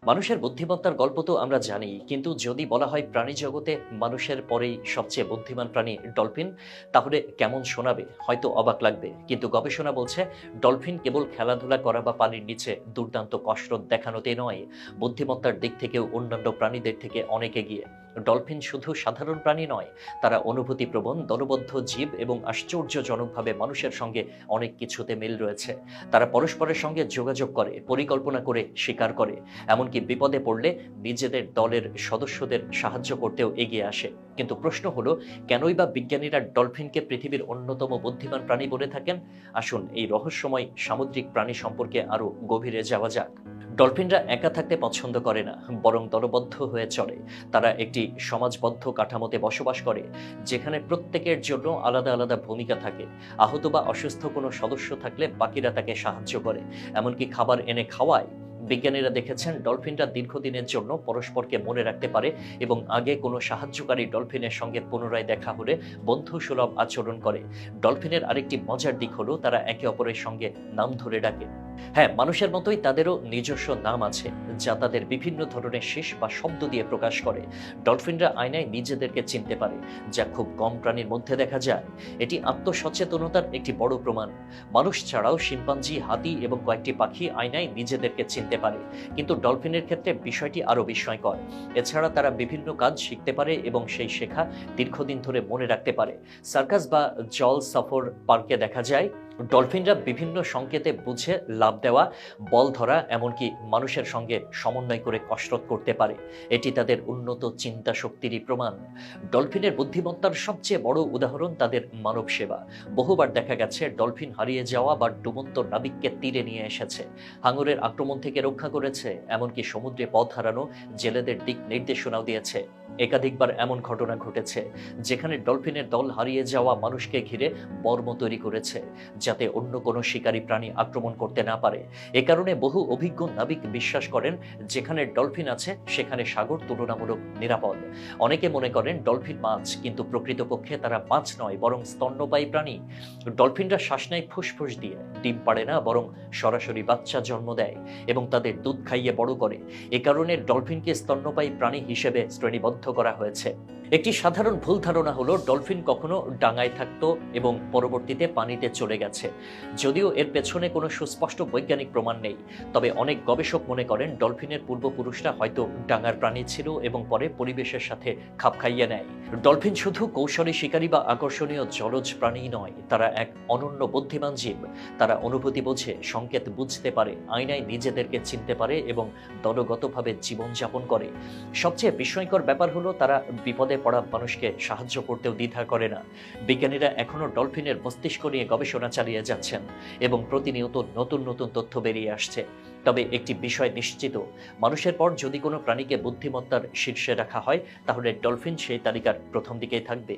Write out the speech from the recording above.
মানুষের বুদ্ধিমত্তার গল্প তো আমরা জানি, কিন্তু যদি বলা হয় প্রাণী জগতে মানুষের পরেই সবচেয়ে বুদ্ধিমান প্রাণী ডলফিন, তাহলে কেমন শোনাবে? হয়তো অবাক লাগবে, কিন্তু গবেষণা বলছে ডলফিন কেবল খেলাধুলা করা বা পানির নিচে দুর্দান্ত কসরত দেখানোতে নয়, বুদ্ধিমত্তার দিক থেকেও অন্যান্য প্রাণীদের থেকে অনেক এগিয়ে। ডলফিন শুধু সাধারণ প্রাণী নয়, তারা অনুভূতিপ্রবণ, দলবদ্ধ জীব এবং আশ্চর্যজনকভাবে মানুষের সঙ্গে অনেক কিছুতে মিল রয়েছে। তারা পরস্পরের সঙ্গে যোগাযোগ করে, পরিকল্পনা করে, শিকার করে, এমনকি বিপদে পড়লে নিজেদের দলের সদস্যদের সাহায্য করতেও এগিয়ে আসে। কিন্তু প্রশ্ন হলো, কেনই বা বিজ্ঞানীরা ডলফিনকে পৃথিবীর অন্যতম বুদ্ধিমান প্রাণী বলে থাকেন? আসুন এই রহস্যময় সামুদ্রিক প্রাণী সম্পর্কে আরো গভীরে যাওয়া যাক। ডলফিনরা একা থাকতে পছন্দ করে না, বরং দলবদ্ধ হয়ে চলে। তারা একটি সমাজবদ্ধ কাঠামোতে বসবাস করে, যেখানে প্রত্যেকের জন্য আলাদা আলাদা ভূমিকা থাকে। আহত বা অসুস্থ কোনো সদস্য থাকলে বাকিরা তাকে সাহায্য করে, এমনকি খাবার এনে খাওয়ায়। বিজ্ঞানীরা দেখেছেন ডলফিনরা দীর্ঘদিনের জন্য পরস্পরকে মনে রাখতে পারে এবং আগে কোনো সাহায্যকারী ডলফিনের সঙ্গে পুনরায় দেখা হলে বন্ধুসুলভ আচরণ করে। ডলফিনের আরেকটি মজার দিক হলো তারা একে অপরের সঙ্গে নাম ধরে ডাকে। হ্যাঁ, মানুষের মতোই তাদেরও নিজস্ব নাম আছে, যা তাদের বিভিন্ন ধরনের শেষ বা শব্দ দিয়ে প্রকাশ করে। ডলফিনরা আয়নায় নিজেদেরকে চিনতে পারে, যা খুব কম প্রাণীর মধ্যে দেখা যায়। এটি আত্মসচেতনতার একটি বড় প্রমাণ। মানুষ ছাড়াও শিম্পাঞ্জি, হাতি এবং কয়েকটি পাখি আয়নায় নিজেদেরকে চিনতে পারে, কিন্তু ডলফিনের ক্ষেত্রে বিষয়টি আরো বিস্ময়কর। এছাড়া তারা বিভিন্ন কাজ শিখতে পারে এবং সেই শেখা দীর্ঘদিন ধরে মনে রাখতে পারে। সার্কাস বা জল সফর পার্কে দেখা যায় ডলফিনরা বিভিন্ন সংকেতে বুঝে লাফ দেওয়া, বল ধরা, এমনকি মানুষের সঙ্গে সমন্বয় করে কসরত করতে পারে। এটি তাদের উন্নত চিন্তা শক্তিরই প্রমাণ। ডলফিনের বুদ্ধিমত্তার সবচেয়ে বড় উদাহরণ তাদের মানব সেবা। বহুবার দেখা গেছে ডলফিন হারিয়ে যাওয়া বা ডুবন্ত নাবিককে তীরে নিয়ে এসেছে, হাঙরের আক্রমণ থেকে রক্ষা করেছে, এমনকি সমুদ্রে পথ হারানো জেলেদের দিক নির্দেশনাও দিয়েছে। একাধিকবার এমন ঘটনা ঘটেছে যেখানে ডলফিনের দল হারিয়ে যাওয়া মানুষকে ঘিরে বর্ম তৈরি করেছে, যাতে অন্য কোনো শিকারী প্রাণী আক্রমণ করতে না পারে। এ কারণে বহু অভিজ্ঞ নাবিক বিশ্বাস করেন যেখানে ডলফিন আছে সেখানে সাগর তুলনামূলক নিরাপদ। অনেকে মনে করেন ডলফিন মাছ, কিন্তু প্রকৃতপক্ষে তারা মাছ নয়, বরং স্তন্যপায়ী প্রাণী। ডলফিনরা শ্বাস নেয় ফুসফুস দিয়ে, ডিম পাড়ে না, বরং সরাসরি বাচ্চা জন্ম দেয় এবং তাদের দুধ খাইয়ে বড় করে। এ কারণে ডলফিনকে স্তন্যপায়ী প্রাণী হিসেবে শ্রেণীবদ্ধ করা হয়েছে। একটি সাধারণ ভুল ধারণা হলো ডলফিন কখনো ডাঙায় থাকতো এবং পরবর্তীতে পানিতে চলে গেছে। যদিও এর পেছনে কোনো সুস্পষ্ট বৈজ্ঞানিক প্রমাণ নেই, তবে অনেক গবেষক মনে করেন ডলফিনের পূর্বপুরুষরা হয়তো ডাঙার প্রাণী ছিল এবং পরে পরিবেশের সাথে খাপ খাইয়ে নেয়। ডলফিন শুধু কৌশলী শিকারী বা আকর্ষণীয় জলজ প্রাণী নয়, তারা এক অনন্য বুদ্ধিমান জীব। তারা অনুভূতি বোঝে, সংকেত বুঝতে পারে, আয়নায় নিজেদেরকে চিনতে পারে এবং দলগতভাবে জীবনযাপন করে। সবচেয়ে বিস্ময়কর ব্যাপার হলো তারা বিপদে পড়া মানুষকে সাহায্য করতেও দ্বিধা করে না। বিজ্ঞানীরা এখনো ডলফিনের মস্তিষ্ক নিয়ে গবেষণা চালিয়ে যাচ্ছেন এবং প্রতিনিয়ত নতুন নতুন তথ্য বেরিয়ে আসছে। তবে একটি বিষয় নিশ্চিত, মানুষের পর যদি কোনো প্রাণীকে বুদ্ধিমত্তার শীর্ষে রাখা হয়, তাহলে ডলফিন সেই তালিকার প্রথম দিকেই থাকবে।